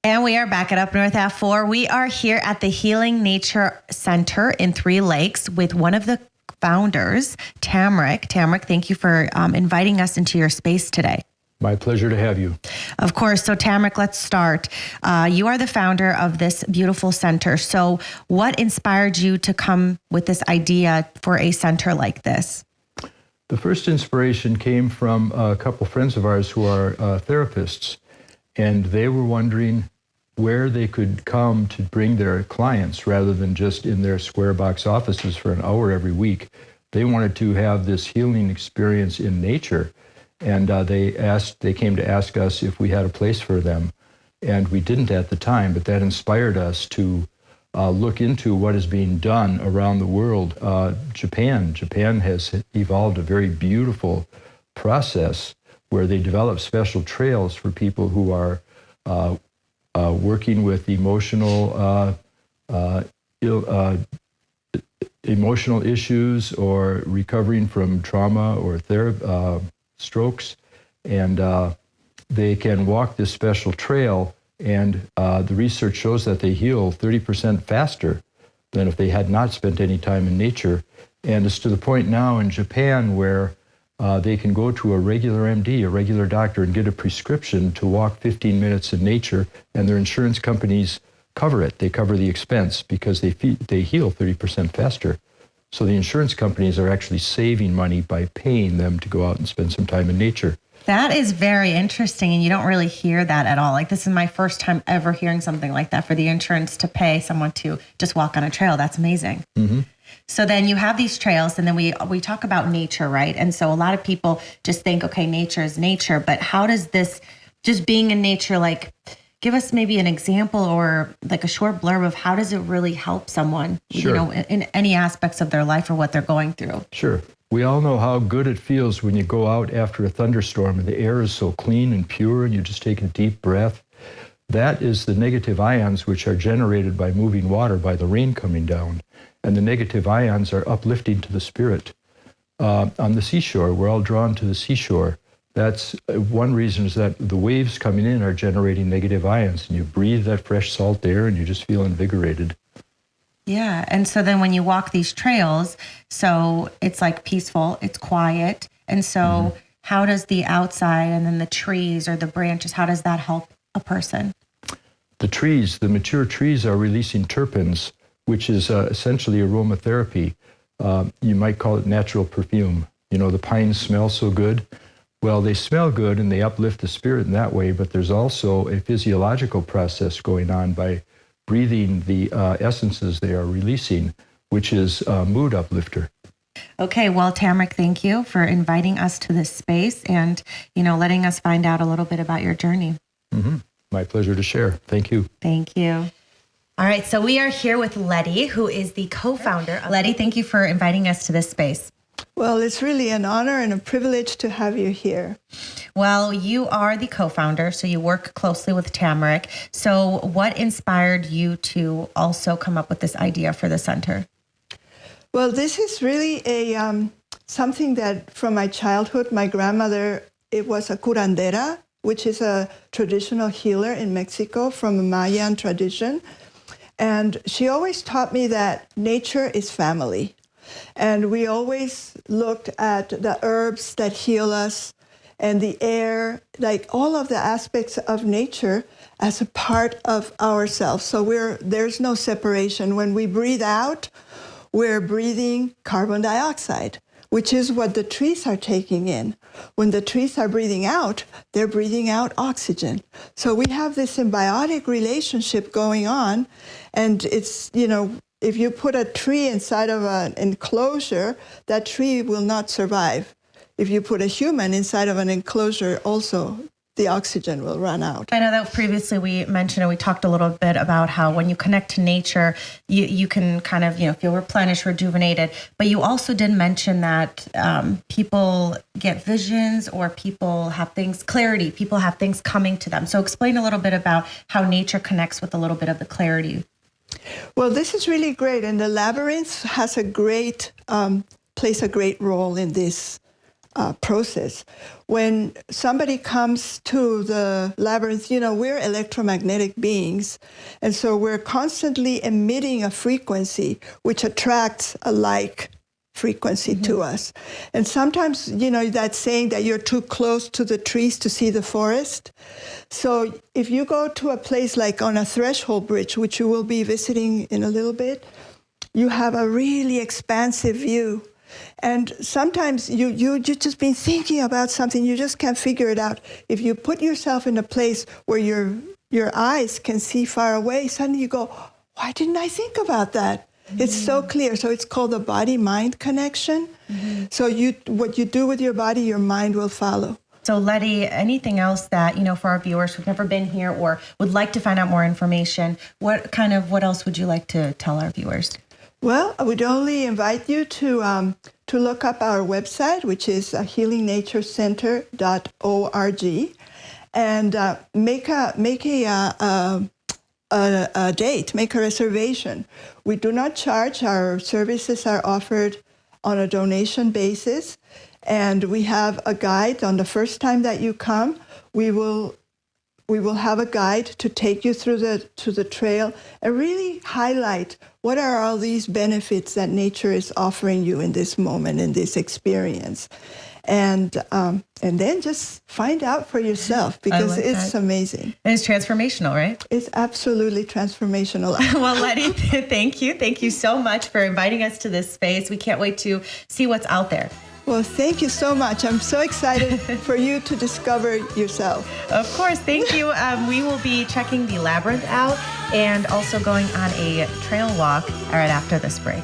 And we are back at Up North at 4. We are here at the Healing Nature Center in Three Lakes with one of the founders, Tamrick. Tamrick, thank you for inviting us into your space today. My pleasure to have you. Of course. So Tamrick, let's start. You are the founder of this beautiful center. So what inspired you to come with this idea for a center like this? The first inspiration came from a couple friends of ours who are therapists, and they were wondering where they could come to bring their clients rather than just in their square box offices for an hour every week. They wanted to have this healing experience in nature, and they came to ask us if we had a place for them, and we didn't at the time, but that inspired us to look into what is being done around the world. Japan has evolved a very beautiful process where they develop special trails for people who are working with emotional issues or recovering from trauma or strokes, and they can walk this special trail, and the research shows that they heal 30% faster than if they had not spent any time in nature. And it's to the point now in Japan where they can go to a regular MD, a regular doctor, and get a prescription to walk 15 minutes in nature, and their insurance companies cover it. They cover the expense because they heal 30% faster. So the insurance companies are actually saving money by paying them to go out and spend some time in nature. That is very interesting, and you don't really hear that at all. Like, this is my first time ever hearing something like that, for the insurance to pay someone to just walk on a trail. That's amazing. Mm-hmm. So then you have these trails, and then we talk about nature, right? And so a lot of people just think, okay, nature is nature, but how does this, just being in nature, like, give us maybe an example or like a short blurb of how does it really help someone, Sure. In any aspects of their life or what they're going through? Sure. We all know how good it feels when you go out after a thunderstorm and the air is so clean and pure and you just take a deep breath. That is the negative ions which are generated by moving water, by the rain coming down. And the negative ions are uplifting to the spirit. On the seashore, we're all drawn to the seashore. That's one reason, is that the waves coming in are generating negative ions, and you breathe that fresh salt air and you just feel invigorated. Yeah. And so then when you walk these trails, so it's like peaceful, it's quiet. And so how does the outside and then the trees or the branches, how does that help a person? The trees, the mature trees, are releasing terpenes, which is essentially aromatherapy. You might call it natural perfume. You know, the pines smell so good. Well, they smell good and they uplift the spirit in that way, but there's also a physiological process going on by breathing the essences they are releasing, which is a mood uplifter. Okay, well, Tamrick, thank you for inviting us to this space and, letting us find out a little bit about your journey. Mm-hmm. My pleasure to share. Thank you. Thank you. All right, so we are here with Letty, who is the co-founder. Letty, thank you for inviting us to this space. Well, it's really an honor and a privilege to have you here. Well, you are the co-founder, so you work closely with Tamrick. So what inspired you to also come up with this idea for the center? Well, this is really something that from my childhood, my grandmother, it was a curandera, which is a traditional healer in Mexico from a Mayan tradition. And she always taught me that nature is family. And we always looked at the herbs that heal us and the air, like all of the aspects of nature as a part of ourselves. So there's no separation. When we breathe out, we're breathing carbon dioxide, which is what the trees are taking in. When the trees are breathing out, they're breathing out oxygen. So we have this symbiotic relationship going on, and it's, if you put a tree inside of an enclosure, that tree will not survive. If you put a human inside of an enclosure, also the oxygen will run out. I know that previously we mentioned, and we talked a little bit about how when you connect to nature, you can kind of, feel replenished, rejuvenated. But you also did mention that people get visions, or people have clarity. People have things coming to them. So explain a little bit about how nature connects with a little bit of the clarity. Well, this is really great. And the labyrinth has plays a great role in this process. When somebody comes to the labyrinth, we're electromagnetic beings. And so we're constantly emitting a frequency which attracts a like frequency to us. And sometimes, that saying that you're too close to the trees to see the forest. So if you go to a place like on a threshold bridge, which you will be visiting in a little bit, you have a really expansive view. And sometimes you just been thinking about something, you just can't figure it out. If you put yourself in a place where your eyes can see far away, suddenly you go, why didn't I think about that? It's so clear. So it's called the body-mind connection. So what you do with your body, your mind will follow. So Letty, anything else that, for our viewers who've never been here or would like to find out more information, what else would you like to tell our viewers? Well, I would only invite you to look up our website, which is healingnaturecenter.org, and make a date, make a reservation. We do not charge. Our services are offered on a donation basis, and we have a guide. On the first time that you come, we will have a guide to take you through the trail and really highlight what are all these benefits that nature is offering you in this moment, in this experience. And then just find out for yourself, because it's amazing. And it's transformational, right? It's absolutely transformational. Well, Letty, thank you. Thank you so much for inviting us to this space. We can't wait to see what's out there. Well, thank you so much. I'm so excited for you to discover yourself. Of course. Thank you. We will be checking the labyrinth out and also going on a trail walk right after this break.